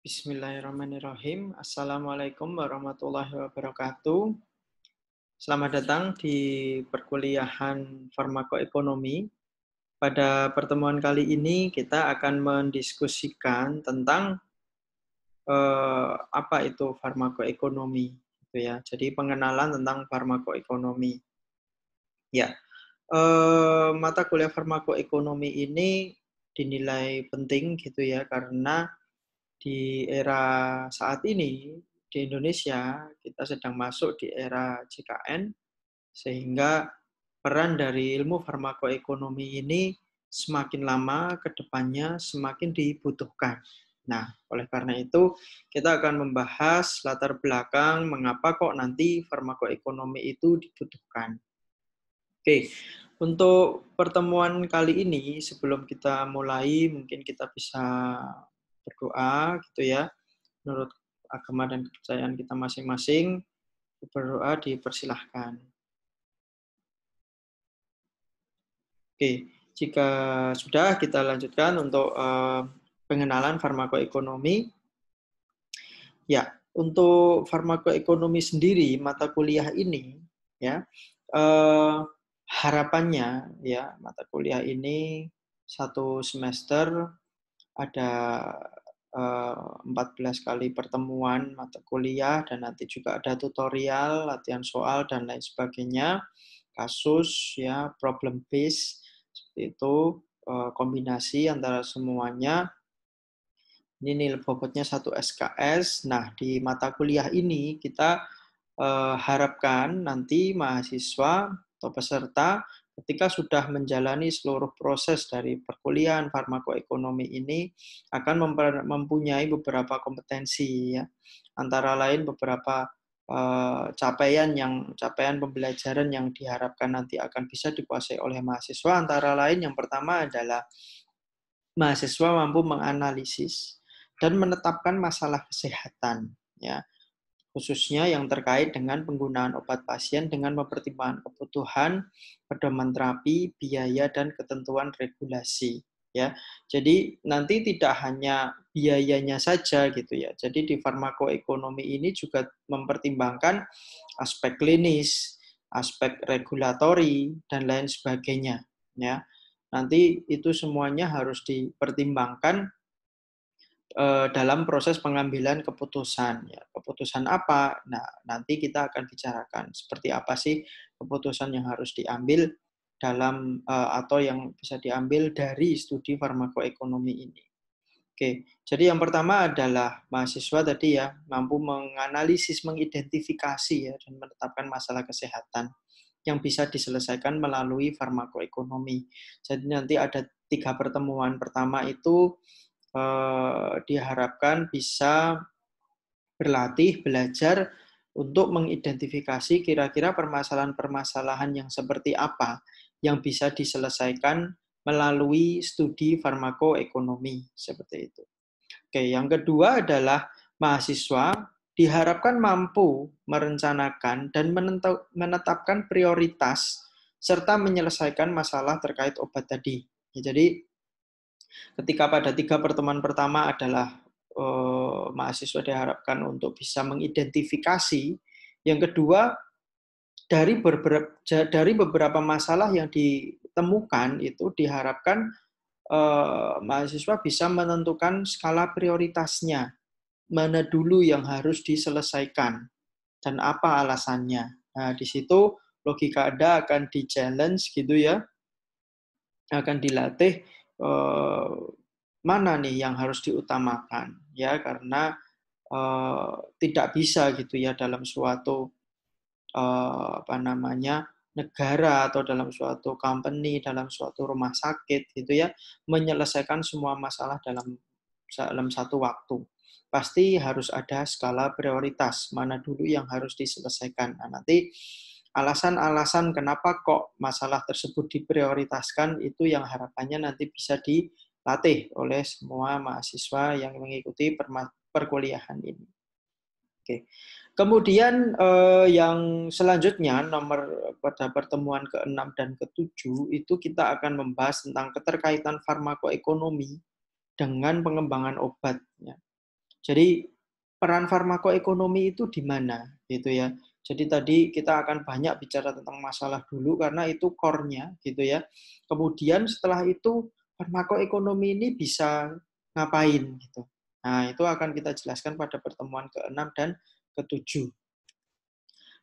Bismillahirrahmanirrahim. Assalamualaikum warahmatullahi wabarakatuh. Selamat datang di perkuliahan farmakoekonomi. Pada pertemuan kali ini kita akan mendiskusikan tentang apa itu farmakoekonomi, gitu ya. Jadi pengenalan tentang farmakoekonomi. Ya, mata kuliah farmakoekonomi ini dinilai penting gitu ya karena di era saat ini di Indonesia kita sedang masuk di era JKN sehingga peran dari ilmu farmakoekonomi ini semakin lama ke depannya semakin dibutuhkan. Nah, oleh karena itu kita akan membahas latar belakang mengapa kok nanti farmakoekonomi itu dibutuhkan. Oke, untuk pertemuan kali ini sebelum kita mulai mungkin kita bisa berdoa gitu ya. Menurut agama dan kepercayaan kita masing-masing, berdoa dipersilahkan. Oke, jika sudah kita lanjutkan untuk pengenalan farmakoekonomi. Ya, untuk farmakoekonomi sendiri mata kuliah ini ya harapannya ya mata kuliah ini satu semester ada 14 kali pertemuan mata kuliah dan nanti juga ada tutorial, latihan soal dan lain sebagainya, kasus ya, problem base seperti itu, kombinasi antara semuanya. Ini nilai bobotnya 1 SKS. Nah, di mata kuliah ini kita harapkan nanti mahasiswa atau peserta ketika sudah menjalani seluruh proses dari perkuliahan farmakoekonomi ini akan mempunyai beberapa kompetensi ya. Antara lain beberapa capaian pembelajaran yang diharapkan nanti akan bisa dikuasai oleh mahasiswa. Antara lain yang pertama adalah mahasiswa mampu menganalisis dan menetapkan masalah kesehatan ya, khususnya yang terkait dengan penggunaan obat pasien dengan mempertimbangkan kebutuhan, pedoman terapi, biaya, dan ketentuan regulasi. Ya, jadi nanti tidak hanya biayanya saja gitu ya. Jadi di farmakoekonomi ini juga mempertimbangkan aspek klinis, aspek regulatori, dan lain sebagainya. Ya, nanti itu semuanya harus dipertimbangkan dalam proses pengambilan keputusan. Ya, keputusan apa? Nah, nanti kita akan bicarakan seperti apa sih keputusan yang harus diambil dalam atau yang bisa diambil dari studi farmakoekonomi ini. Oke, jadi yang pertama adalah mahasiswa tadi ya mampu menganalisis, mengidentifikasi ya dan menetapkan masalah kesehatan yang bisa diselesaikan melalui farmakoekonomi. Jadi nanti ada 3 pertemuan. Pertama itu diharapkan bisa berlatih, belajar untuk mengidentifikasi kira-kira permasalahan-permasalahan yang seperti apa yang bisa diselesaikan melalui studi farmakoekonomi, seperti itu. Oke, yang kedua adalah mahasiswa diharapkan mampu merencanakan dan menetapkan prioritas serta menyelesaikan masalah terkait obat tadi. Jadi ketika pada 3 pertemuan pertama adalah mahasiswa diharapkan untuk bisa mengidentifikasi, yang kedua dari beberapa masalah yang ditemukan itu diharapkan mahasiswa bisa menentukan skala prioritasnya, mana dulu yang harus diselesaikan dan apa alasannya. Nah, di situ logika Anda akan di-challenge gitu ya, akan dilatih mana nih yang harus diutamakan ya, karena tidak bisa gitu ya dalam suatu negara atau dalam suatu company, dalam suatu rumah sakit gitu ya, menyelesaikan semua masalah dalam satu waktu. Pasti harus ada skala prioritas, mana dulu yang harus diselesaikan. Nah, nanti alasan-alasan kenapa kok masalah tersebut diprioritaskan itu yang harapannya nanti bisa dilatih oleh semua mahasiswa yang mengikuti perkuliahan ini. Oke. Kemudian yang selanjutnya pada pertemuan ke-6 dan ke-7 itu kita akan membahas tentang keterkaitan farmakoekonomi dengan pengembangan obat. Ya. Jadi peran farmakoekonomi itu di mana gitu ya. Jadi tadi kita akan banyak bicara tentang masalah dulu karena itu core-nya gitu ya. Kemudian setelah itu farmakoekonomi ini bisa ngapain gitu. Nah, itu akan kita jelaskan pada pertemuan ke-6 dan ke-7.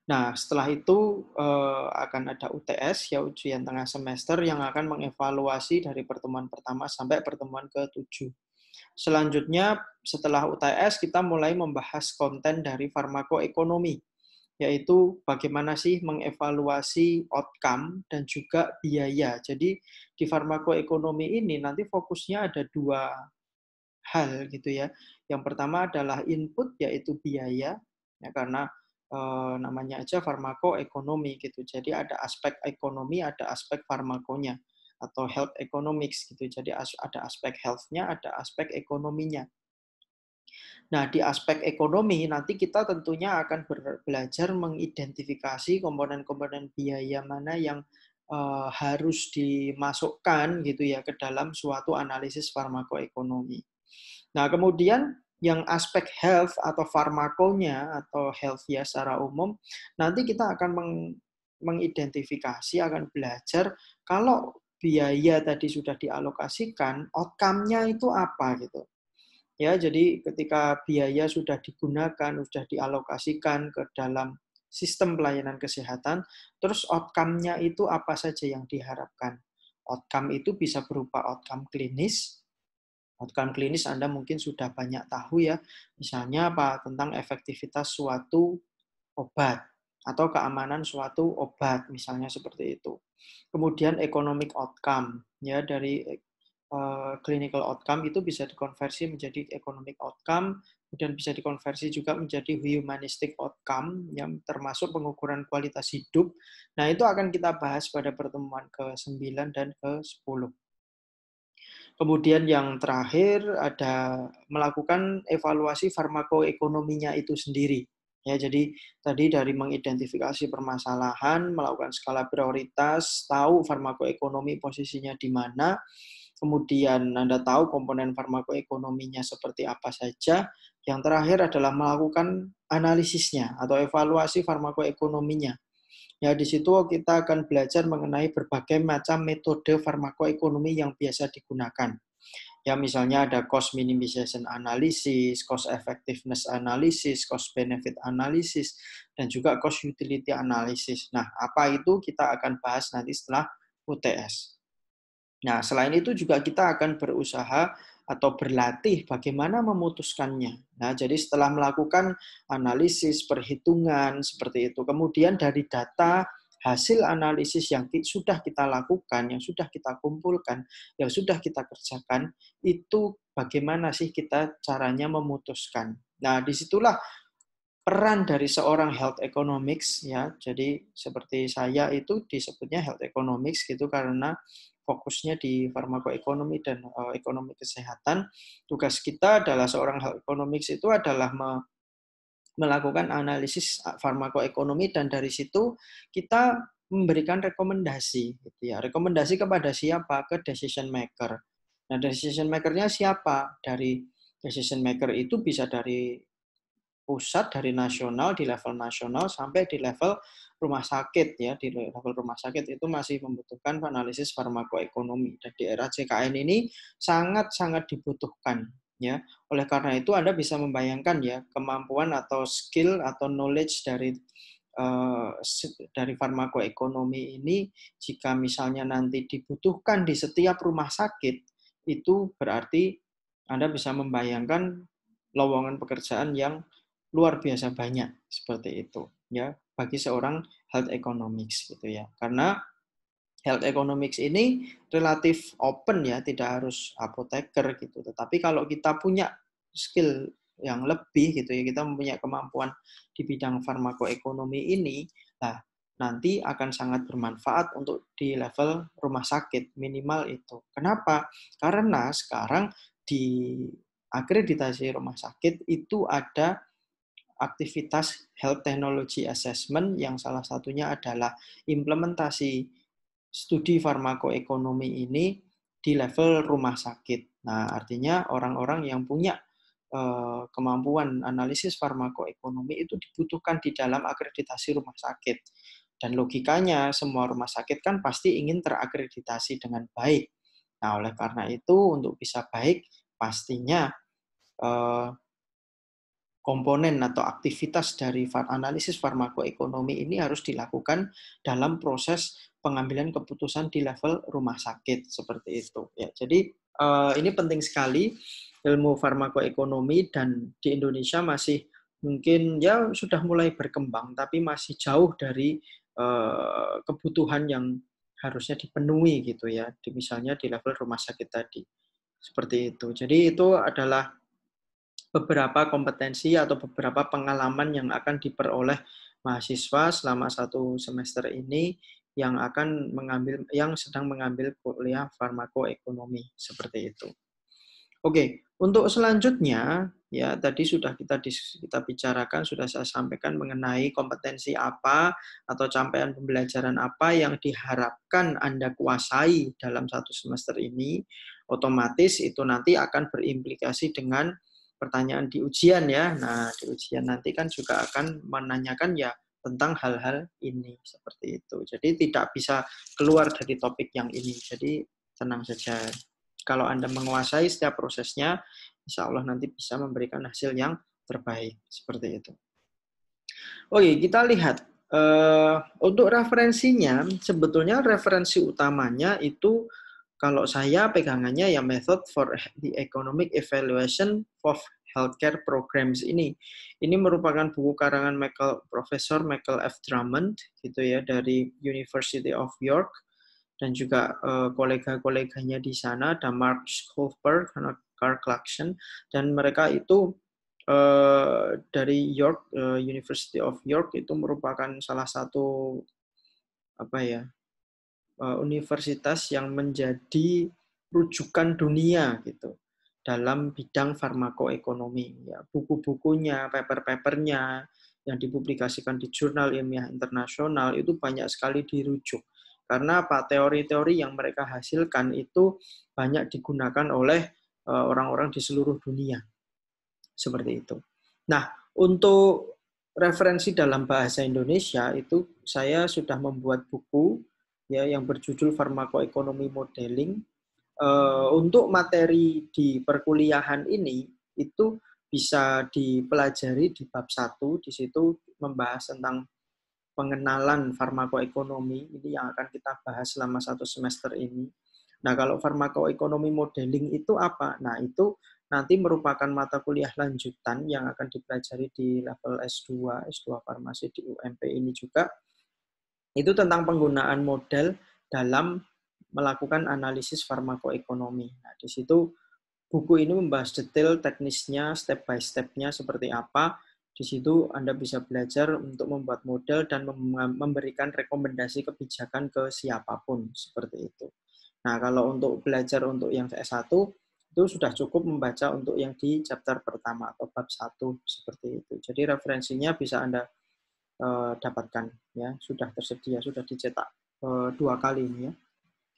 Nah, setelah itu akan ada UTS, ya ujian tengah semester, yang akan mengevaluasi dari pertemuan pertama sampai pertemuan ke-7. Selanjutnya, setelah UTS, kita mulai membahas konten dari farmakoekonomi, yaitu bagaimana sih mengevaluasi outcome dan juga biaya. Jadi, di farmakoekonomi ini nanti fokusnya ada dua hal gitu ya. Yang pertama adalah input, yaitu biaya, ya karena namanya aja farmakoekonomi gitu. Jadi ada aspek ekonomi, ada aspek farmakonya atau health economics gitu. Jadi ada aspek health-nya, ada aspek ekonominya. Nah, di aspek ekonomi nanti kita tentunya akan belajar mengidentifikasi komponen-komponen biaya mana yang harus dimasukkan gitu ya ke dalam suatu analisis farmakoekonomi. Nah, kemudian yang aspek health atau farmakonya atau health ya secara umum, nanti kita akan mengidentifikasi, akan belajar kalau biaya tadi sudah dialokasikan, outcome-nya itu apa gitu. Ya, jadi ketika biaya sudah digunakan, sudah dialokasikan ke dalam sistem pelayanan kesehatan, terus outcome-nya itu apa saja yang diharapkan. Outcome itu bisa berupa outcome klinis. Outcome klinis Anda mungkin sudah banyak tahu ya, misalnya apa? Tentang efektivitas suatu obat atau keamanan suatu obat, misalnya seperti itu. Kemudian economic outcome, ya dari clinical outcome itu bisa dikonversi menjadi economic outcome, kemudian bisa dikonversi juga menjadi humanistic outcome, yang termasuk pengukuran kualitas hidup. Nah, itu akan kita bahas pada pertemuan ke-9 dan ke-10. Kemudian yang terakhir ada melakukan evaluasi farmakoekonominya itu sendiri. Ya, jadi tadi dari mengidentifikasi permasalahan, melakukan skala prioritas, tahu farmakoekonomi posisinya di mana, kemudian Anda tahu komponen farmakoekonominya seperti apa saja. Yang terakhir adalah melakukan analisisnya atau evaluasi farmakoekonominya. Ya, di situ kita akan belajar mengenai berbagai macam metode farmakoekonomi yang biasa digunakan. Ya, misalnya ada cost minimization analysis, cost effectiveness analysis, cost benefit analysis, dan juga cost utility analysis. Nah, apa itu kita akan bahas nanti setelah UTS. Nah, selain itu juga kita akan berusaha atau berlatih bagaimana memutuskannya. Nah, jadi setelah melakukan analisis, perhitungan, seperti itu. Kemudian dari data, hasil analisis yang sudah kita lakukan, yang sudah kita kumpulkan, yang sudah kita kerjakan, itu bagaimana sih kita caranya memutuskan. Nah, disitulah peran dari seorang health economics ya. Jadi seperti saya itu disebutnya health economics gitu karena fokusnya di farmakoekonomi dan ekonomi kesehatan. Tugas kita adalah seorang health economics itu adalah melakukan analisis farmakoekonomi dan dari situ kita memberikan rekomendasi gitu ya. Rekomendasi kepada siapa? Ke decision maker. Nah, decision maker-nya siapa? Dari decision maker itu bisa dari pusat, dari nasional, di level nasional sampai di level rumah sakit ya. Di level rumah sakit itu masih membutuhkan analisis farmakoekonomi dan di era CKN ini sangat-sangat dibutuhkan ya. Oleh karena itu Anda bisa membayangkan ya kemampuan atau skill atau knowledge dari farmakoekonomi ini jika misalnya nanti dibutuhkan di setiap rumah sakit itu berarti Anda bisa membayangkan lowongan pekerjaan yang luar biasa banyak seperti itu ya bagi seorang health economics gitu ya. Karena health economics ini relatif open ya, tidak harus apoteker gitu. Tetapi kalau kita punya skill yang lebih gitu ya, kita mempunyai kemampuan di bidang farmakoekonomi ini, nah nanti akan sangat bermanfaat untuk di level rumah sakit minimal itu. Kenapa? Karena sekarang di akreditasi rumah sakit itu ada aktivitas health technology assessment yang salah satunya adalah implementasi studi farmakoekonomi ini di level rumah sakit. Nah, artinya orang-orang yang punya kemampuan analisis farmakoekonomi itu dibutuhkan di dalam akreditasi rumah sakit. Dan logikanya semua rumah sakit kan pasti ingin terakreditasi dengan baik. Nah, oleh karena itu untuk bisa baik pastinya komponen atau aktivitas dari analisis farmakoekonomi ini harus dilakukan dalam proses pengambilan keputusan di level rumah sakit seperti itu. Ya, jadi ini penting sekali ilmu farmakoekonomi, dan di Indonesia masih mungkin ya sudah mulai berkembang, tapi masih jauh dari kebutuhan yang harusnya dipenuhi gitu ya, misalnya di level rumah sakit tadi. Seperti itu. Jadi itu adalah beberapa kompetensi atau beberapa pengalaman yang akan diperoleh mahasiswa selama 1 semester ini yang sedang mengambil kuliah farmakoekonomi seperti itu. Oke, untuk selanjutnya ya tadi sudah kita bicarakan, sudah saya sampaikan mengenai kompetensi apa atau capaian pembelajaran apa yang diharapkan Anda kuasai dalam 1 semester ini. Otomatis itu nanti akan berimplikasi dengan pertanyaan di ujian ya. Nah, di ujian nanti kan juga akan menanyakan ya tentang hal-hal ini seperti itu. Jadi tidak bisa keluar dari topik yang ini. Jadi tenang saja. Kalau Anda menguasai setiap prosesnya, insya Allah nanti bisa memberikan hasil yang terbaik. Seperti itu. Oke, kita lihat. Untuk referensinya, sebetulnya referensi utamanya itu kalau saya pegangannya ya Method for the Economic Evaluation of Healthcare Programs ini. Ini merupakan buku karangan Profesor Michael F. Drummond gitu ya, dari University of York, dan juga kolega-koleganya di sana, ada Mark Schulberg, Carl Clarkson, dan mereka itu dari York, University of York itu merupakan salah satu universitas yang menjadi rujukan dunia gitu dalam bidang farmakoekonomi. Ya, buku-bukunya, paper-papernya yang dipublikasikan di jurnal ilmiah internasional itu banyak sekali dirujuk. Karena apa? Teori-teori yang mereka hasilkan itu banyak digunakan oleh orang-orang di seluruh dunia. Seperti itu. Nah, untuk referensi dalam bahasa Indonesia itu saya sudah membuat buku ya yang berjudul Farmakoekonomi Modeling. Untuk materi di perkuliahan ini itu bisa dipelajari di bab 1, di situ membahas tentang pengenalan farmakoekonomi, ini yang akan kita bahas selama 1 semester ini. Nah, kalau farmakoekonomi modeling itu apa? Nah, itu nanti merupakan mata kuliah lanjutan yang akan dipelajari di level S2, S2 Farmasi di UMP ini juga. Itu tentang penggunaan model dalam melakukan analisis farmakoekonomi. Nah, di situ buku ini membahas detail teknisnya, step by step-nya seperti apa. Di situ Anda bisa belajar untuk membuat model dan memberikan rekomendasi kebijakan ke siapapun, seperti itu. Nah, kalau untuk belajar untuk yang S1, itu sudah cukup membaca untuk yang di chapter pertama atau bab 1, seperti itu. Jadi referensinya bisa Anda dapatkan, ya, sudah tersedia, sudah dicetak 2 kali ini ya.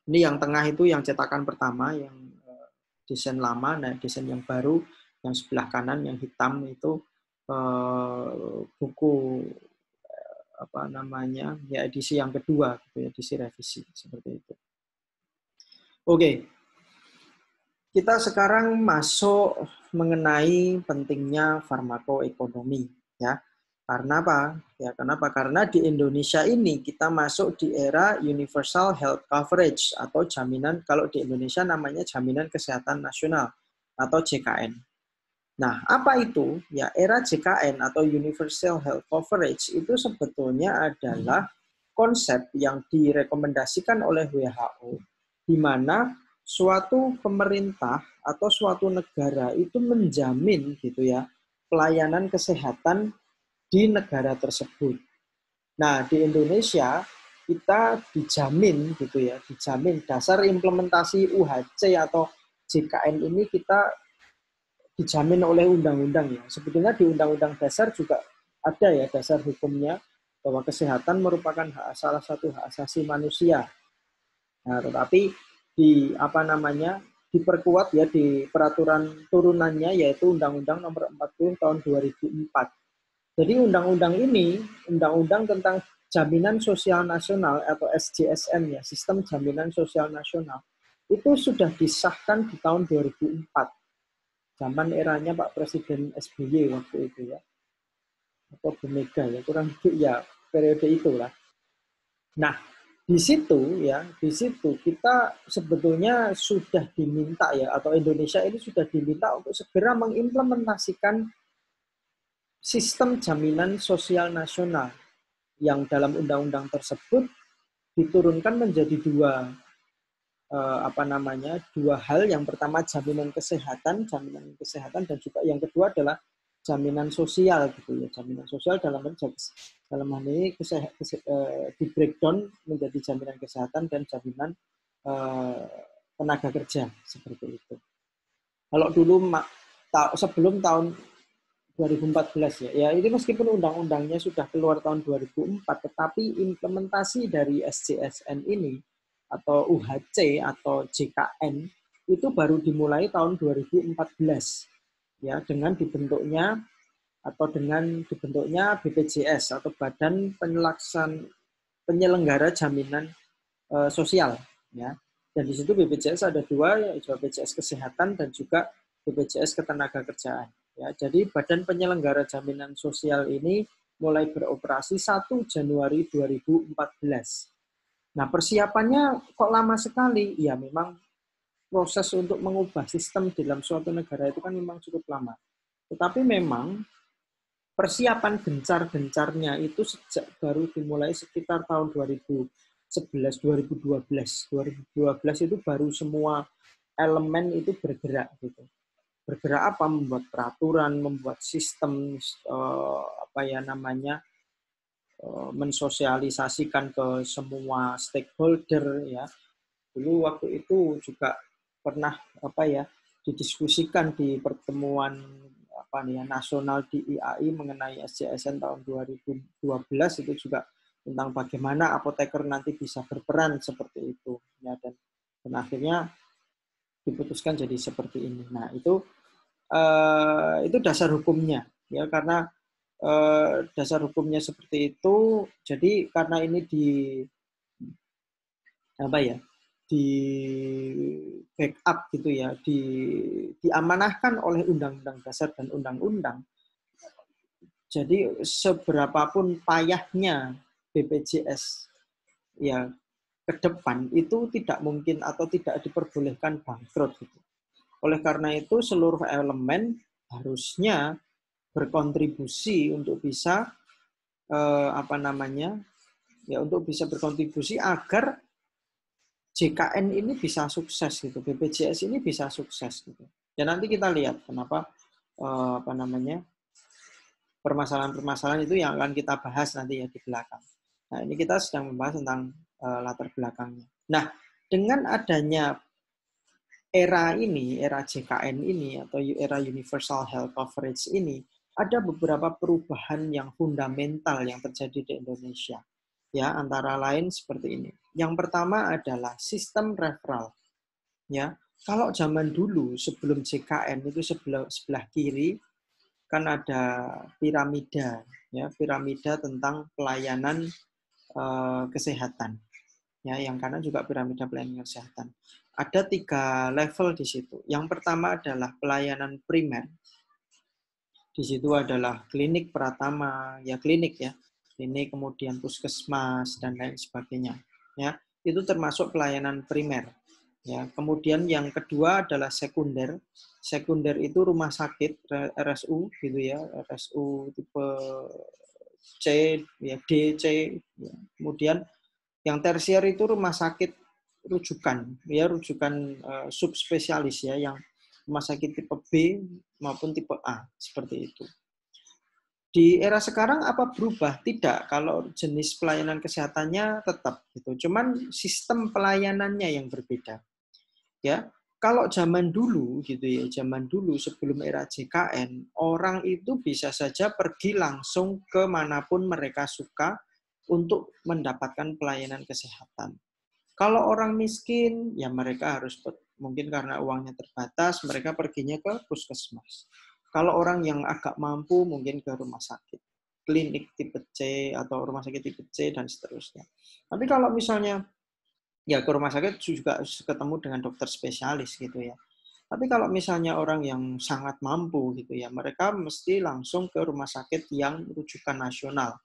Ini yang tengah itu yang cetakan pertama, yang desain lama. Nah, desain yang baru, yang sebelah kanan yang hitam itu buku ya edisi yang kedua, gitu, edisi revisi seperti itu. Oke, kita sekarang masuk mengenai pentingnya farmakoekonomi, ya. Karena apa? Ya, kenapa? Karena di Indonesia ini kita masuk di era Universal Health Coverage atau jaminan, kalau di Indonesia namanya Jaminan Kesehatan Nasional atau JKN. Nah, apa itu? Ya, era JKN atau Universal Health Coverage itu sebetulnya adalah konsep yang direkomendasikan oleh WHO, di mana suatu pemerintah atau suatu negara itu menjamin gitu ya pelayanan kesehatan di negara tersebut. Nah, di Indonesia kita dijamin gitu ya, dijamin dasar implementasi UHC atau JKN ini kita dijamin oleh undang-undang ya. Sebetulnya di Undang-Undang Dasar juga ada ya dasar hukumnya bahwa kesehatan merupakan salah satu hak asasi manusia. Nah, tetapi di diperkuat ya di peraturan turunannya, yaitu Undang-Undang Nomor 40 Tahun 2004. Jadi undang-undang ini, undang-undang tentang Jaminan Sosial Nasional atau SJSN ya, Sistem Jaminan Sosial Nasional, itu sudah disahkan di tahun 2004. Zaman eranya Pak Presiden SBY waktu itu ya, atau Bu Mega ya, kurang lebih ya periode itulah. Nah, di situ ya, di situ kita sebetulnya sudah diminta ya, atau Indonesia ini sudah diminta untuk segera mengimplementasikan sistem jaminan sosial nasional yang dalam undang-undang tersebut diturunkan menjadi dua hal. Yang pertama jaminan kesehatan dan juga yang kedua adalah jaminan sosial gitu ya. Jaminan sosial dalam hal ini di breakdown menjadi jaminan kesehatan dan jaminan tenaga kerja seperti itu. Kalau dulu sebelum tahun 2014 ya ini meskipun undang-undangnya sudah keluar tahun 2004, tetapi implementasi dari SJSN ini atau UHC atau JKN itu baru dimulai tahun 2014 ya, dengan dibentuknya BPJS atau Badan Penyelenggara Jaminan Sosial ya. Dan di situ BPJS ada dua, yaitu BPJS Kesehatan dan juga BPJS Ketenagakerjaan. Ya, jadi Badan Penyelenggara Jaminan Sosial ini mulai beroperasi 1 Januari 2014. Nah, persiapannya kok lama sekali? Ya, memang proses untuk mengubah sistem dalam suatu negara itu kan memang cukup lama. Tetapi memang persiapan gencar-gencarnya itu baru dimulai sekitar tahun 2011, 2012. 2012 itu baru semua elemen itu bergerak gitu. Bergerak apa? Membuat peraturan, membuat sistem mensosialisasikan ke semua stakeholder ya. Dulu waktu itu juga pernah didiskusikan di pertemuan nasional di IAI mengenai SJSN tahun 2012 itu juga tentang bagaimana apoteker nanti bisa berperan seperti itu ya, dan akhirnya diputuskan jadi seperti ini. Nah, itu dasar hukumnya ya, karena dasar hukumnya seperti itu. Jadi karena ini di backup gitu ya, diamanahkan oleh Undang-Undang Dasar dan Undang-Undang. Jadi seberapapun payahnya BPJS ya ke depan itu tidak mungkin atau tidak diperbolehkan bangkrut gitu. Oleh karena itu seluruh elemen harusnya berkontribusi untuk bisa untuk bisa berkontribusi agar JKN ini bisa sukses gitu, BPJS ini bisa sukses gitu. Dan nanti kita lihat kenapa permasalahan-permasalahan itu yang akan kita bahas nanti ya di belakang. Nah, ini kita sedang membahas tentang latar belakangnya. Nah, dengan adanya era JKN ini atau era Universal Health Coverage ini, ada beberapa perubahan yang fundamental yang terjadi di Indonesia. Ya, antara lain seperti ini. Yang pertama adalah sistem referral. Ya, kalau zaman dulu sebelum JKN itu sebelah kiri kan ada piramida, ya, piramida tentang pelayanan kesehatan. Ya, yang kanan juga piramida pelayanan kesehatan. Ada 3 level di situ. Yang pertama adalah pelayanan primer. Di situ adalah klinik pertama, ya klinik ya. Klinik, kemudian puskesmas dan lain sebagainya. Ya, itu termasuk pelayanan primer. Ya, kemudian yang kedua adalah sekunder. Sekunder itu rumah sakit RSU gitu ya, RSU tipe C, ya D, C. Ya. Kemudian yang tersier itu rumah sakit rujukan, ya rujukan subspesialis ya, yang rumah sakit tipe B maupun tipe A seperti itu. Di era sekarang apa berubah? Tidak. Kalau jenis pelayanan kesehatannya tetap gitu. Cuman sistem pelayanannya yang berbeda. Ya. Kalau zaman dulu gitu ya, zaman dulu sebelum era JKN, orang itu bisa saja pergi langsung ke manapun mereka suka untuk mendapatkan pelayanan kesehatan. Kalau orang miskin, ya mereka harus mungkin karena uangnya terbatas, mereka perginya ke puskesmas. Kalau orang yang agak mampu, mungkin ke rumah sakit, klinik tipe C atau rumah sakit tipe C dan seterusnya. Tapi kalau misalnya ya ke rumah sakit juga ketemu dengan dokter spesialis gitu ya. Tapi kalau misalnya orang yang sangat mampu gitu ya, mereka mesti langsung ke rumah sakit yang rujukan nasional.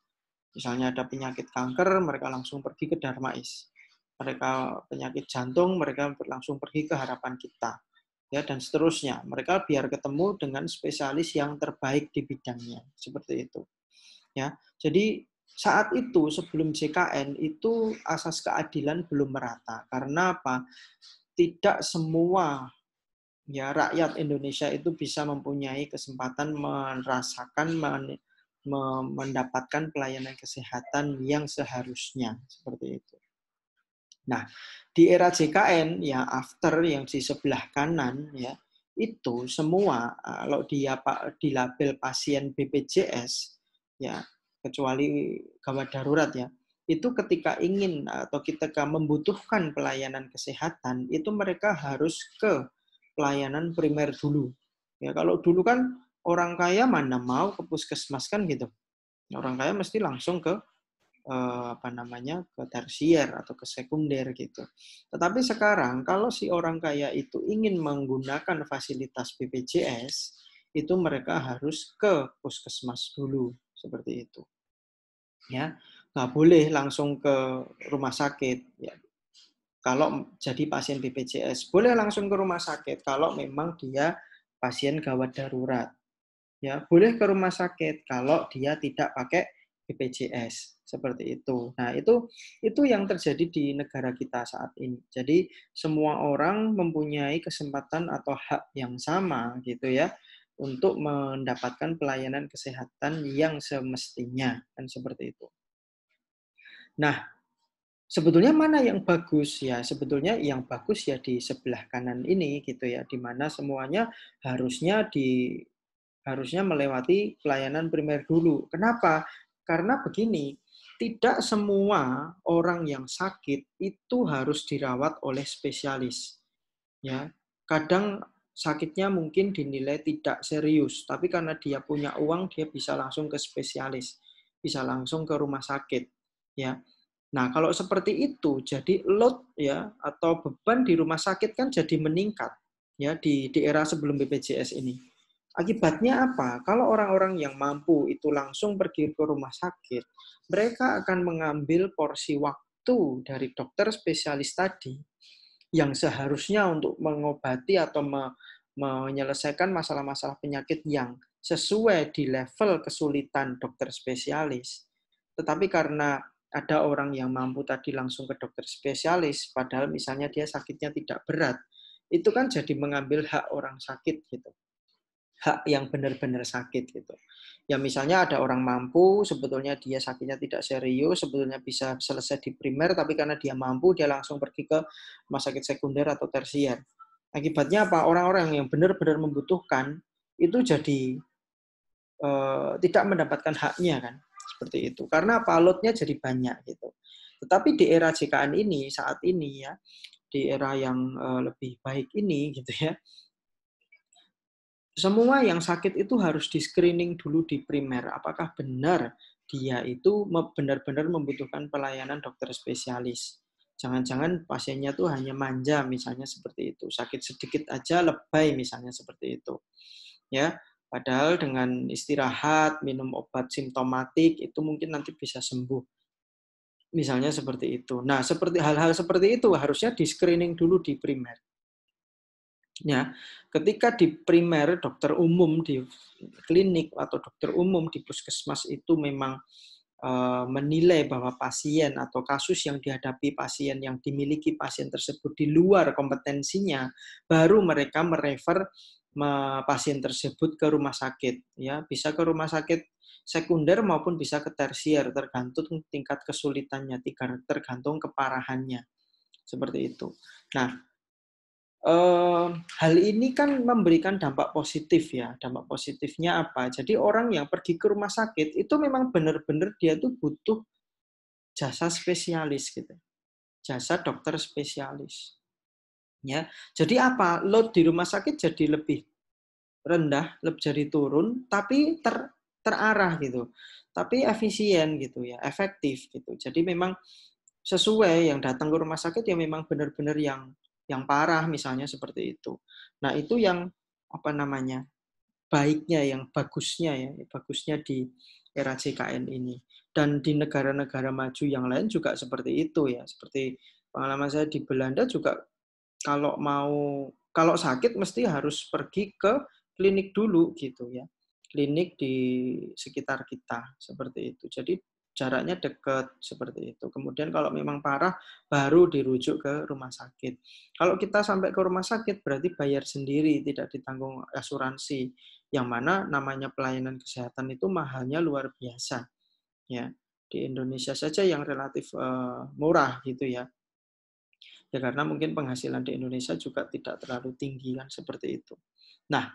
Misalnya ada penyakit kanker, mereka langsung pergi ke Darmais. Mereka penyakit jantung, mereka langsung pergi ke Harapan Kita. Ya, dan seterusnya. Mereka biar ketemu dengan spesialis yang terbaik di bidangnya. Seperti itu. Ya. Jadi saat itu sebelum JKN itu asas keadilan belum merata. Karena apa? Tidak semua ya rakyat Indonesia itu bisa mempunyai kesempatan merasakan mendapatkan pelayanan kesehatan yang seharusnya seperti itu. Nah, di era JKN ya after yang di sebelah kanan ya itu semua kalau dia di label pasien BPJS ya kecuali gawat darurat ya itu ketika ingin atau ketika membutuhkan pelayanan kesehatan itu mereka harus ke pelayanan primer dulu. Ya kalau dulu kan orang kaya mana mau ke puskesmas kan gitu. Orang kaya mesti langsung ke ke tersier atau ke sekunder gitu. Tetapi sekarang kalau si orang kaya itu ingin menggunakan fasilitas BPJS, itu mereka harus ke puskesmas dulu seperti itu. Ya, nggak boleh langsung ke rumah sakit. Ya, kalau jadi pasien BPJS, boleh langsung ke rumah sakit kalau memang dia pasien gawat darurat. Ya, boleh ke rumah sakit kalau dia tidak pakai BPJS seperti itu. Nah, itu yang terjadi di negara kita saat ini. Jadi semua orang mempunyai kesempatan atau hak yang sama gitu ya untuk mendapatkan pelayanan kesehatan yang semestinya kan seperti itu. Nah, sebetulnya mana yang bagus ya? Sebetulnya yang bagus ya di sebelah kanan ini gitu ya, di mana semuanya harusnya melewati pelayanan primer dulu. Kenapa? Karena begini, tidak semua orang yang sakit itu harus dirawat oleh spesialis. Ya, kadang sakitnya mungkin dinilai tidak serius, tapi karena dia punya uang, dia bisa langsung ke spesialis, bisa langsung ke rumah sakit. Ya, nah kalau seperti itu, jadi load ya atau beban di rumah sakit kan jadi meningkat ya di era sebelum BPJS ini. Akibatnya apa? Kalau orang-orang yang mampu itu langsung pergi ke rumah sakit, mereka akan mengambil porsi waktu dari dokter spesialis tadi yang seharusnya untuk mengobati atau menyelesaikan masalah-masalah penyakit yang sesuai di level kesulitan dokter spesialis. Tetapi karena ada orang yang mampu tadi langsung ke dokter spesialis, padahal misalnya dia sakitnya tidak berat, itu kan jadi mengambil hak orang sakit gitu. Hak yang benar-benar sakit gitu. Ya misalnya ada orang mampu, sebetulnya dia sakitnya tidak serius, sebetulnya bisa selesai di primer, tapi karena dia mampu, dia langsung pergi ke rumah sakit sekunder atau tersier. Akibatnya apa? Orang-orang yang benar-benar membutuhkan itu jadi tidak mendapatkan haknya kan, seperti itu. Karena apa? Load-nya jadi banyak gitu. Tetapi di era JKN ini saat ini ya, di era yang lebih baik ini gitu ya, semua yang sakit itu harus di-screening dulu di primer. Apakah benar dia itu benar-benar membutuhkan pelayanan dokter spesialis. Jangan-jangan pasiennya tuh hanya manja misalnya seperti itu. Sakit sedikit aja lebay misalnya seperti itu. Ya, padahal dengan istirahat, minum obat simptomatik itu mungkin nanti bisa sembuh. Misalnya seperti itu. Nah, seperti hal-hal seperti itu harusnya di-screening dulu di primer. Ya, ketika di primer dokter umum di klinik atau dokter umum di puskesmas itu memang menilai bahwa pasien atau kasus yang dihadapi pasien yang dimiliki pasien tersebut di luar kompetensinya, baru mereka merefer pasien tersebut ke rumah sakit. Ya, bisa ke rumah sakit sekunder maupun bisa ke tersier, tergantung tingkat kesulitannya, tergantung keparahannya. Seperti itu. Nah, hal ini kan memberikan dampak positif ya. Dampak positifnya apa? Jadi orang yang pergi ke rumah sakit itu memang benar-benar dia tuh butuh jasa spesialis gitu. Jasa dokter spesialis. Ya, jadi apa? Load di rumah sakit jadi lebih rendah, lebih jadi turun, tapi terarah gitu, tapi efisien gitu ya, efektif gitu. Jadi memang sesuai yang datang ke rumah sakit yang memang benar-benar yang parah misalnya seperti itu. Nah itu yang apa namanya baiknya, yang bagusnya ya, bagusnya di era JKN ini. Dan di negara-negara maju yang lain juga seperti itu ya, seperti pengalaman saya di Belanda juga kalau sakit mesti harus pergi ke klinik dulu gitu ya. Klinik di sekitar kita seperti itu. Jadi jaraknya dekat seperti itu. Kemudian kalau memang parah baru dirujuk ke rumah sakit. Kalau kita sampai ke rumah sakit berarti bayar sendiri, tidak ditanggung asuransi. Yang mana namanya pelayanan kesehatan itu mahalnya luar biasa ya. Di Indonesia saja yang relatif murah gitu ya. Ya karena mungkin penghasilan di Indonesia juga tidak terlalu tinggi kan seperti itu. Nah,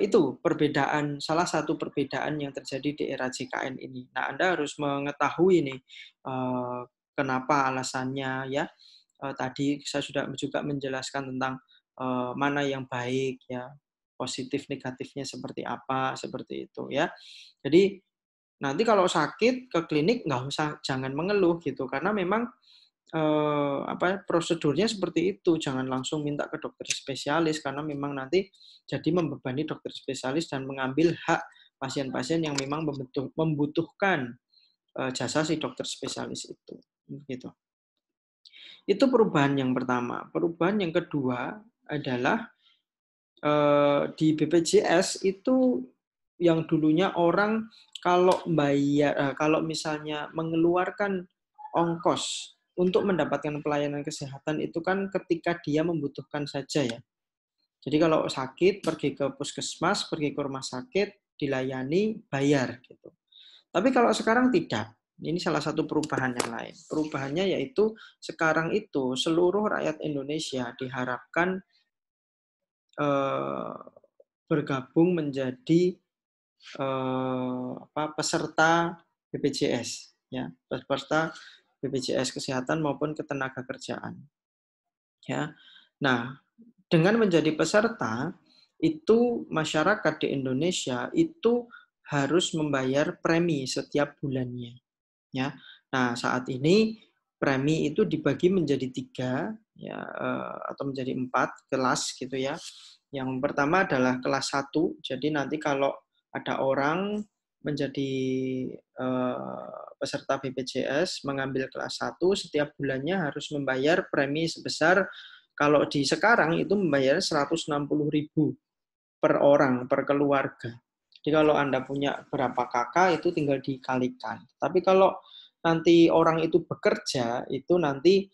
itu perbedaan, salah satu perbedaan yang terjadi di era JKN ini. Nah, Anda harus mengetahui nih kenapa alasannya ya. Tadi saya sudah juga menjelaskan tentang mana yang baik ya, positif negatifnya seperti apa, seperti itu ya. Jadi nanti kalau sakit ke klinik nggak usah, jangan mengeluh gitu karena memang prosedurnya seperti itu, jangan langsung minta ke dokter spesialis karena memang nanti jadi membebani dokter spesialis dan mengambil hak pasien-pasien yang memang membutuhkan jasa si dokter spesialis itu. Gitu. Itu perubahan yang pertama. Perubahan yang kedua adalah di BPJS itu yang dulunya orang kalau misalnya mengeluarkan ongkos untuk mendapatkan pelayanan kesehatan itu kan ketika dia membutuhkan saja ya. Jadi kalau sakit pergi ke puskesmas, pergi ke rumah sakit, dilayani, bayar gitu. Tapi kalau sekarang tidak. Ini salah satu perubahan yang lain. Perubahannya yaitu sekarang itu seluruh rakyat Indonesia diharapkan bergabung menjadi peserta BPJS ya, peserta BPJS kesehatan maupun ketenagakerjaan ya. Nah, dengan menjadi peserta itu masyarakat di Indonesia itu harus membayar premi setiap bulannya ya. Nah, saat ini premi itu dibagi menjadi 3 ya, atau menjadi 4 kelas gitu ya. Yang pertama adalah kelas 1. Jadi nanti kalau ada orang menjadi peserta BPJS mengambil kelas 1, setiap bulannya harus membayar premi sebesar, kalau di sekarang itu membayar 160.000 per orang, per keluarga. Jadi kalau Anda punya berapa kakak itu tinggal dikalikan. Tapi kalau nanti orang itu bekerja, itu nanti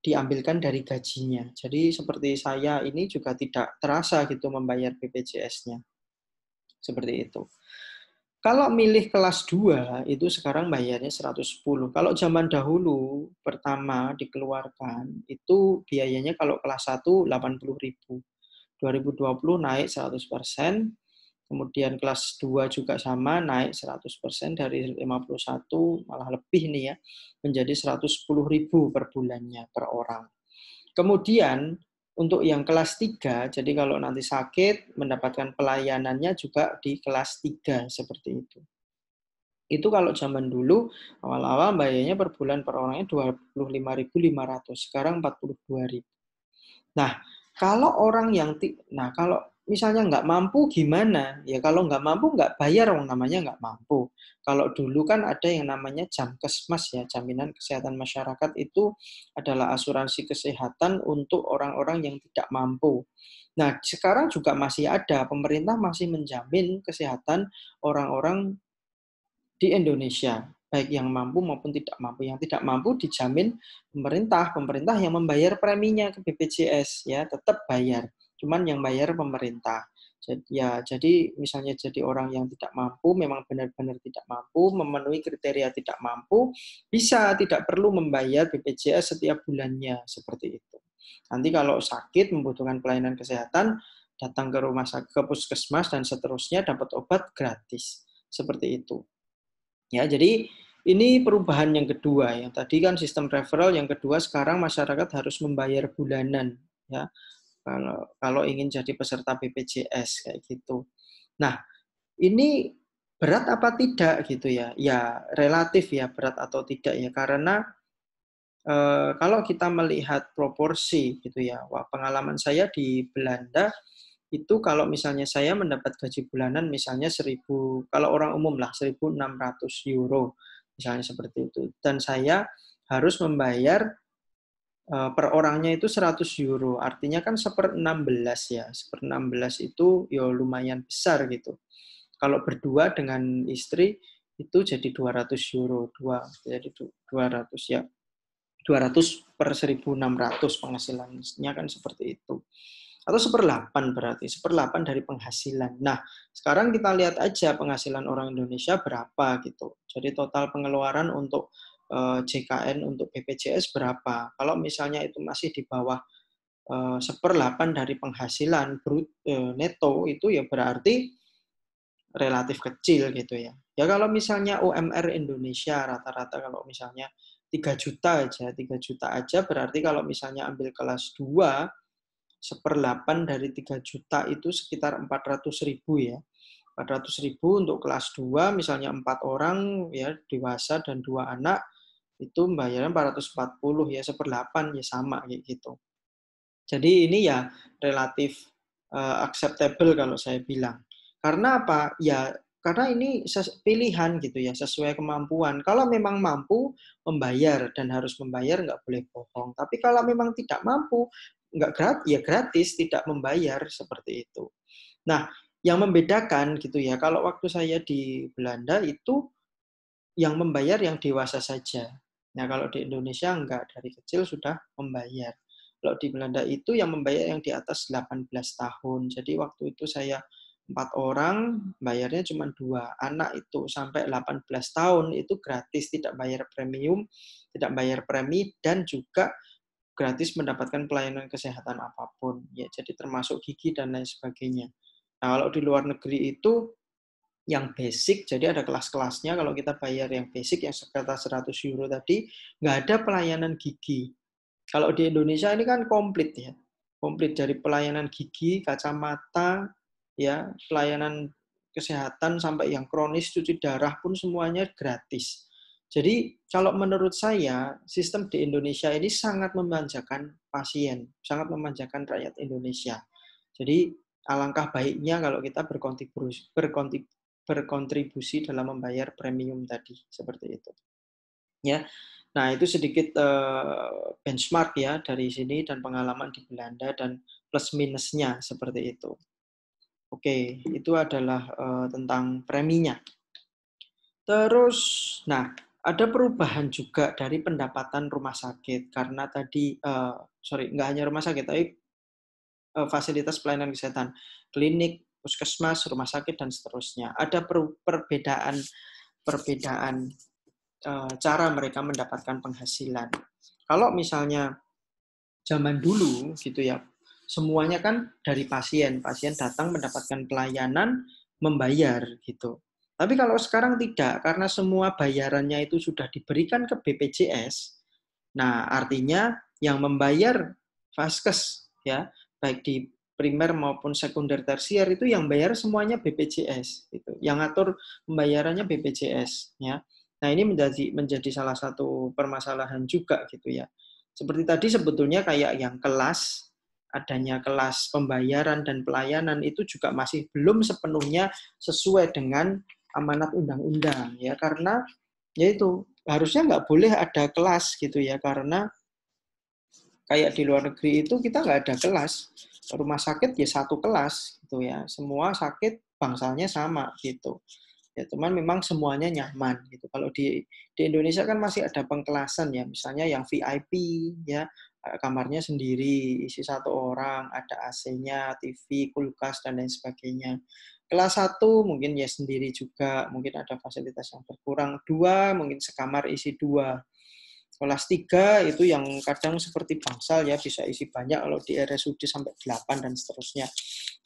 diambilkan dari gajinya. Jadi seperti saya ini juga tidak terasa gitu membayar BPJS-nya. Seperti itu. Kalau milih kelas 2 itu sekarang bayarnya 110. Kalau zaman dahulu pertama dikeluarkan itu biayanya kalau kelas 1 80.000. 2020 naik 100%. Kemudian kelas 2 juga sama, naik 100% dari 51 malah lebih nih ya, menjadi 110.000 per bulannya per orang. Kemudian untuk yang kelas 3, jadi kalau nanti sakit mendapatkan pelayanannya juga di kelas 3 seperti itu. Itu kalau zaman dulu awal-awal bayarnya per bulan per orangnya 25.500, sekarang 42.000. Nah, kalau misalnya nggak mampu gimana? Ya kalau nggak mampu nggak bayar, orang namanya nggak mampu. Kalau dulu kan ada yang namanya Jamkesmas ya, Jaminan Kesehatan Masyarakat itu adalah asuransi kesehatan untuk orang-orang yang tidak mampu. Nah, sekarang juga masih ada, pemerintah masih menjamin kesehatan orang-orang di Indonesia, baik yang mampu maupun tidak mampu. Yang tidak mampu dijamin pemerintah yang membayar preminya ke BPJS ya, tetap bayar. Cuman yang bayar pemerintah. Jadi misalnya jadi orang yang tidak mampu, memang benar-benar tidak mampu, memenuhi kriteria tidak mampu, bisa tidak perlu membayar BPJS setiap bulannya seperti itu. Nanti kalau sakit membutuhkan pelayanan kesehatan, datang ke rumah sakit, ke puskesmas dan seterusnya dapat obat gratis. Seperti itu. Ya, jadi ini perubahan yang kedua. Yang tadi kan sistem referral, yang kedua sekarang masyarakat harus membayar bulanan ya. Kalau ingin jadi peserta BPJS kayak gitu. Nah, ini berat apa tidak gitu ya? Ya relatif ya berat atau tidak ya, karena kalau kita melihat proporsi gitu ya, pengalaman saya di Belanda itu kalau misalnya saya mendapat gaji bulanan misalnya 1.000, kalau orang umum lah 1.600 euro misalnya seperti itu, dan saya harus membayar per orangnya itu 100 euro, artinya kan 1/16 ya, 1/16 itu ya lumayan besar gitu. Kalau berdua dengan istri itu jadi 200 euro, jadi 200 ya, 200 per 1.600 penghasilannya kan seperti itu. Atau 1/8 berarti, 1/8 dari penghasilan. Nah, sekarang kita lihat aja penghasilan orang Indonesia berapa gitu. Jadi total pengeluaran untuk JKN untuk BPJS berapa. Kalau misalnya itu masih di bawah 1/8 dari penghasilan neto, itu ya berarti relatif kecil gitu ya. Ya kalau misalnya UMR Indonesia rata-rata kalau misalnya 3 juta aja, 3 juta aja berarti kalau misalnya ambil kelas 2, 1/8 dari 3 juta itu sekitar 400.000 ya. 400.000 untuk kelas 2, misalnya 4 orang ya dewasa dan 2 anak, itu bayarnya 440 ya, 1/8 ya sama kayak gitu. Jadi ini ya relatif acceptable kalau saya bilang. Karena apa? Ya karena ini pilihan gitu ya, sesuai kemampuan. Kalau memang mampu membayar dan harus membayar, nggak boleh bohong. Tapi kalau memang tidak mampu, nggak gratis, ya gratis, tidak membayar seperti itu. Nah, yang membedakan gitu ya, kalau waktu saya di Belanda itu yang membayar yang dewasa saja. Nah, kalau di Indonesia enggak, dari kecil sudah membayar. Kalau di Belanda itu yang membayar yang di atas 18 tahun. Jadi waktu itu saya 4 orang, bayarnya cuma 2. Anak itu sampai 18 tahun itu gratis, tidak bayar premium, tidak bayar premi, dan juga gratis mendapatkan pelayanan kesehatan apapun. Ya, jadi termasuk gigi dan lain sebagainya. Nah, kalau di luar negeri itu yang basic, jadi ada kelas-kelasnya. Kalau kita bayar yang basic, yang sekitar 100 euro tadi, nggak ada pelayanan gigi. Kalau di Indonesia ini kan komplit ya. Komplit dari pelayanan gigi, kacamata, ya, pelayanan kesehatan sampai yang kronis, cuci darah pun semuanya gratis. Jadi kalau menurut saya, sistem di Indonesia ini sangat memanjakan pasien, sangat memanjakan rakyat Indonesia. Jadi alangkah baiknya kalau kita berkontribusi dalam membayar premium tadi, seperti itu. Ya. Nah, itu sedikit benchmark ya dari sini dan pengalaman di Belanda dan plus minusnya seperti itu. Oke, itu adalah tentang preminya. Terus, nah, ada perubahan juga dari pendapatan rumah sakit karena tadi, nggak hanya rumah sakit, tapi fasilitas pelayanan kesehatan, klinik, puskesmas, rumah sakit, dan seterusnya. Ada perbedaan cara mereka mendapatkan penghasilan. Kalau misalnya zaman dulu gitu ya, semuanya kan dari pasien datang mendapatkan pelayanan, membayar gitu. Tapi kalau sekarang tidak, karena semua bayarannya itu sudah diberikan ke BPJS. Nah, artinya yang membayar vaskes ya, baik di primer maupun sekunder tersier itu yang bayar semuanya BPJS gitu. Yang atur pembayarannya BPJS ya. Nah, ini menjadi salah satu permasalahan juga gitu ya. Seperti tadi sebetulnya kayak yang adanya kelas pembayaran dan pelayanan itu juga masih belum sepenuhnya sesuai dengan amanat undang-undang ya, karena yaitu harusnya nggak boleh ada kelas gitu ya, karena kayak di luar negeri itu kita nggak ada kelas, rumah sakit ya satu kelas gitu ya, semua sakit bangsalnya sama gitu ya, cuman memang semuanya nyaman gitu. Kalau di Indonesia kan masih ada pengkelasan ya, misalnya yang VIP ya, kamarnya sendiri, isi 1 orang, ada AC-nya, TV, kulkas, dan lain sebagainya. Kelas 1 mungkin ya sendiri juga, mungkin ada fasilitas yang berkurang. 2 mungkin sekamar isi 2. Kelas 3 itu yang kadang seperti bangsal ya, bisa isi banyak, kalau di RSUD sampai 8 dan seterusnya.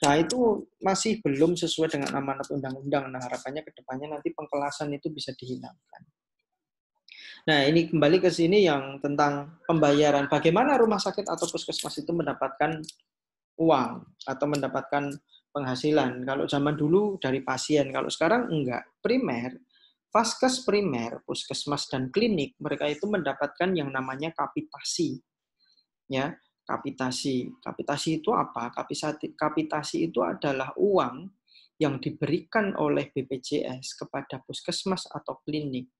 Nah, itu masih belum sesuai dengan amanat undang-undang. Nah, harapannya ke depannya nanti pengkelasan itu bisa dihilangkan. Nah, ini kembali ke sini yang tentang pembayaran. Bagaimana rumah sakit atau puskesmas itu mendapatkan uang atau mendapatkan penghasilan. Kalau zaman dulu dari pasien, kalau sekarang enggak. Primer, vaskes primer, puskesmas dan klinik, mereka itu mendapatkan yang namanya kapitasi. Ya, kapitasi. Kapitasi itu apa? Kapitasi itu adalah uang yang diberikan oleh BPJS kepada puskesmas atau klinik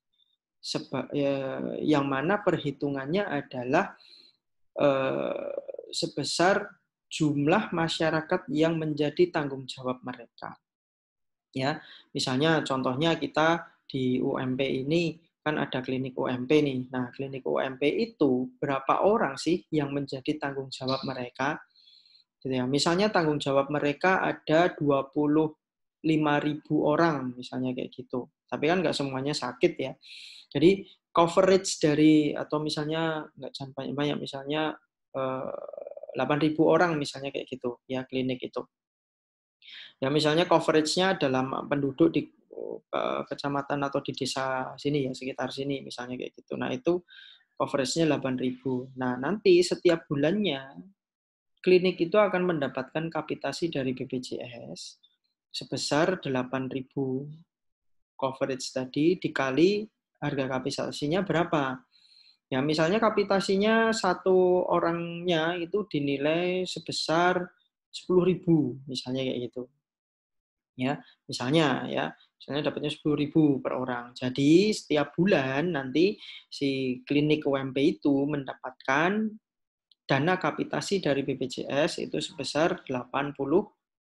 yang mana perhitungannya adalah sebesar jumlah masyarakat yang menjadi tanggung jawab mereka. Ya, misalnya contohnya kita di UMP ini kan ada klinik UMP nih. Nah, klinik UMP itu berapa orang sih yang menjadi tanggung jawab mereka? Gitu ya. Misalnya tanggung jawab mereka ada 25.000 orang misalnya kayak gitu. Tapi kan nggak semuanya sakit ya. Jadi coverage dari atau misalnya nggak jangan banyak-banyak misalnya 8.000 orang misalnya kayak gitu ya klinik itu. Ya misalnya coveragenya dalam penduduk di kecamatan atau di desa sini ya sekitar sini misalnya kayak gitu. Nah itu coveragenya 8.000. Nah nanti setiap bulannya klinik itu akan mendapatkan kapitasi dari BPJS sebesar 8.000 coverage tadi dikali harga kapitasinya berapa. Ya, misalnya kapitasinya satu orangnya itu dinilai sebesar 10.000, misalnya kayak gitu. Ya, misalnya dapatnya 10.000 per orang. Jadi setiap bulan nanti si klinik UMP itu mendapatkan dana kapitasi dari BPJS itu sebesar 80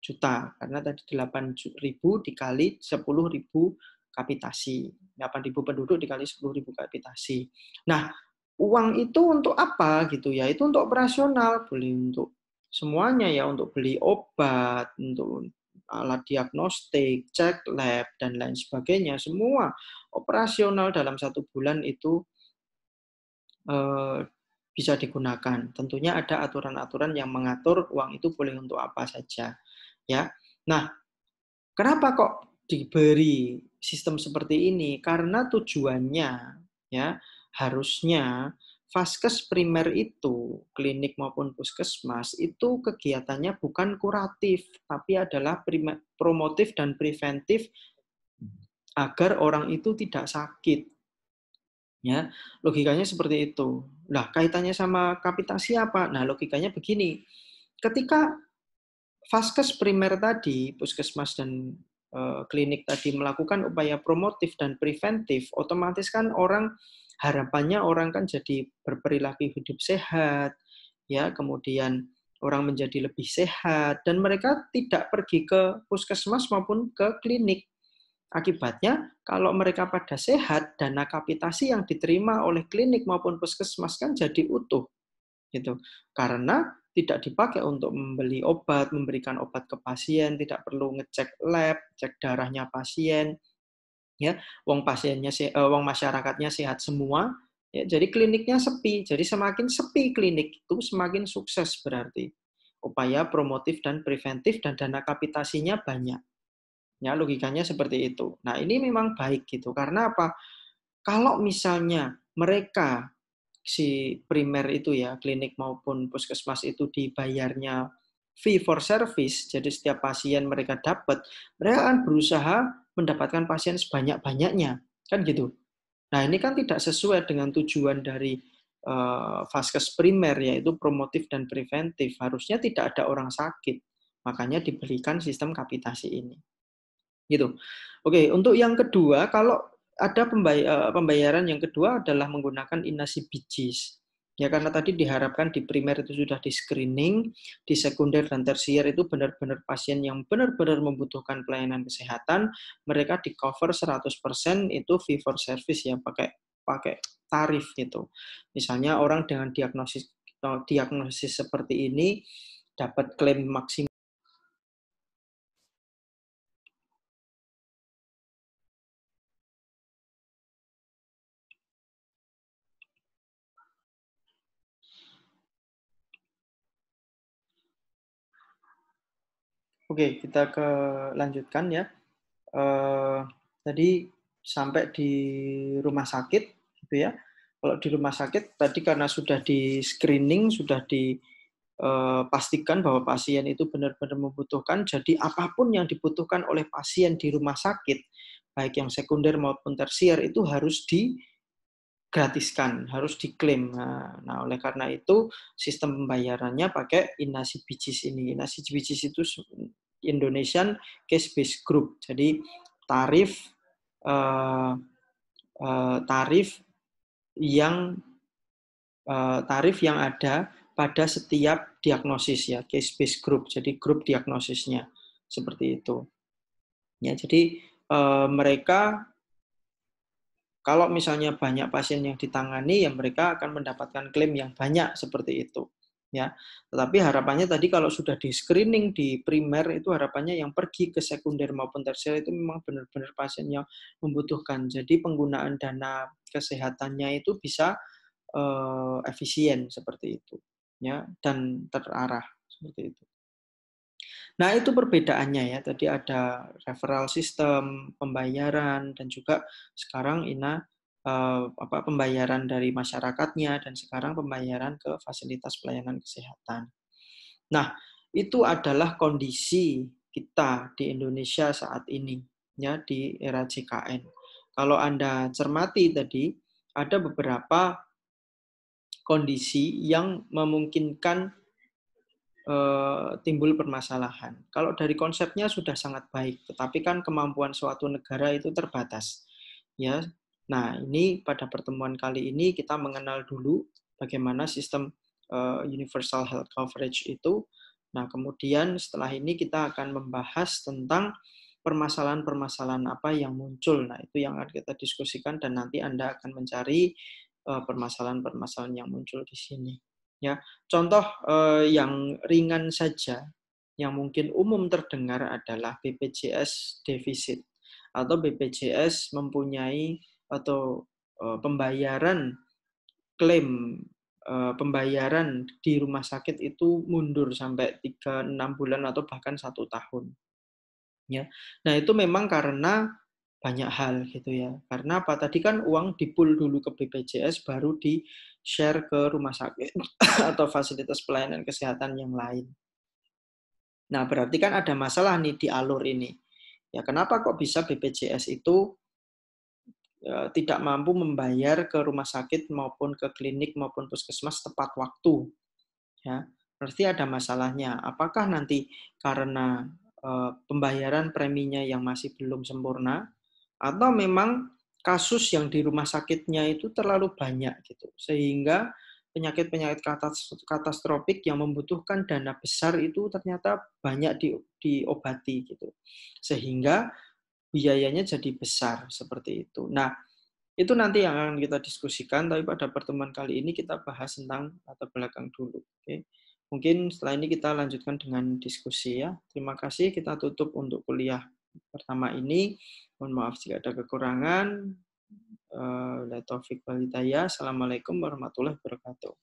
juta. Karena tadi 8.000 dikali 10.000 kapitasi. 8.000 penduduk dikali 10.000 kapitasi. Nah, uang itu untuk apa gitu ya? Itu untuk operasional, boleh untuk semuanya ya, untuk beli obat, untuk alat diagnostik, cek lab, dan lain sebagainya. Semua operasional dalam satu bulan itu bisa digunakan. Tentunya ada aturan-aturan yang mengatur uang itu boleh untuk apa saja. Ya. Nah, kenapa kok diberi sistem seperti ini? Karena tujuannya ya harusnya vaskes primer itu, klinik maupun puskesmas itu kegiatannya bukan kuratif, tapi adalah promotif dan preventif agar orang itu tidak sakit. Ya, logikanya seperti itu. Nah, kaitannya sama kapitasi apa? Nah, logikanya begini. Ketika vaskes primer tadi, puskesmas dan klinik tadi melakukan upaya promotif dan preventif, otomatis kan harapannya orang kan jadi berperilaku hidup sehat, ya, kemudian orang menjadi lebih sehat dan mereka tidak pergi ke puskesmas maupun ke klinik. Akibatnya, kalau mereka pada sehat, dana kapitasi yang diterima oleh klinik maupun puskesmas kan jadi utuh, gitu. Karena tidak dipakai untuk membeli obat, memberikan obat ke pasien, tidak perlu ngecek lab, cek darahnya pasien, ya. Wong masyarakatnya sehat semua, ya. Jadi kliniknya sepi. Jadi semakin sepi klinik itu semakin sukses berarti. Upaya promotif dan preventif dan dana kapitasinya banyak. Ya, logikanya seperti itu. Nah, ini memang baik gitu. Karena apa? Kalau misalnya mereka si primer itu ya, klinik maupun puskesmas itu dibayarnya fee for service, jadi setiap pasien mereka dapat, mereka akan berusaha mendapatkan pasien sebanyak-banyaknya, kan gitu. Nah, ini kan tidak sesuai dengan tujuan dari vaskes primer, yaitu promotif dan preventif. Harusnya tidak ada orang sakit, makanya diberikan sistem kapitasi ini. Gitu. Oke, untuk yang kedua, kalau ada pembayaran yang kedua adalah menggunakan inasi bijis. Ya, karena tadi diharapkan di primer itu sudah di-screening, di sekunder dan tersier itu benar-benar pasien yang benar-benar membutuhkan pelayanan kesehatan, mereka di-cover 100% itu fee for service ya, pakai pakai tarif gitu. Misalnya orang dengan diagnosis seperti ini dapat klaim maksimal. Oke, kita lanjutkan ya. Tadi sampai di rumah sakit, gitu ya. Kalau di rumah sakit tadi karena sudah di screening, sudah dipastikan bahwa pasien itu benar-benar membutuhkan, jadi apapun yang dibutuhkan oleh pasien di rumah sakit, baik yang sekunder maupun tersier itu harus digratiskan, harus diklaim. Nah, oleh karena itu sistem pembayarannya pakai INASIBIJIS ini. INASIBIJIS itu Indonesian Case Based Group. Jadi tarif eh, tarif yang ada pada setiap diagnosis ya, case based group. Jadi grup diagnosisnya seperti itu. Ya, jadi mereka kalau misalnya banyak pasien yang ditangani, ya mereka akan mendapatkan klaim yang banyak seperti itu. Ya, tetapi harapannya tadi kalau sudah di screening di primer itu harapannya yang pergi ke sekunder maupun tersier itu memang benar-benar pasien yang membutuhkan. Jadi penggunaan dana kesehatannya itu bisa efisien seperti itu, ya, dan terarah seperti itu. Nah, itu perbedaannya ya. Tadi ada referral system, pembayaran, dan juga sekarang pembayaran dari masyarakatnya, dan sekarang pembayaran ke fasilitas pelayanan kesehatan. Nah, itu adalah kondisi kita di Indonesia saat ini, ya, di era JKN. Kalau Anda cermati tadi, ada beberapa kondisi yang memungkinkan timbul permasalahan. Kalau dari konsepnya sudah sangat baik, tetapi kan kemampuan suatu negara itu terbatas. Ya. Nah, ini pada pertemuan kali ini kita mengenal dulu bagaimana sistem universal health coverage itu. Nah, kemudian setelah ini kita akan membahas tentang permasalahan-permasalahan apa yang muncul. Nah, itu yang akan kita diskusikan dan nanti Anda akan mencari permasalahan-permasalahan yang muncul di sini. Ya, contoh yang ringan saja, yang mungkin umum terdengar adalah BPJS defisit atau BPJS mempunyai atau pembayaran klaim pembayaran di rumah sakit itu mundur sampai 3-6 bulan atau bahkan 1 tahun. Ya, nah itu memang karena banyak hal gitu ya. Karena apa? Tadi kan uang di-pool dulu ke BPJS, baru di-share ke rumah sakit atau fasilitas pelayanan kesehatan yang lain. Nah, berarti kan ada masalah nih di alur ini. Ya, kenapa kok bisa BPJS itu tidak mampu membayar ke rumah sakit maupun ke klinik maupun puskesmas tepat waktu? Ya, berarti ada masalahnya. Apakah nanti karena pembayaran preminya yang masih belum sempurna, atau memang kasus yang di rumah sakitnya itu terlalu banyak gitu, sehingga penyakit-penyakit katastrofik yang membutuhkan dana besar itu ternyata banyak diobati gitu, sehingga biayanya jadi besar seperti itu. Nah, itu nanti yang akan kita diskusikan, tapi pada pertemuan kali ini kita bahas tentang latar belakang dulu. Oke. Mungkin setelah ini kita lanjutkan dengan diskusi ya. Terima kasih, kita tutup untuk kuliah pertama ini. Mohon maaf jika ada kekurangan. Assalamualaikum warahmatullahi wabarakatuh.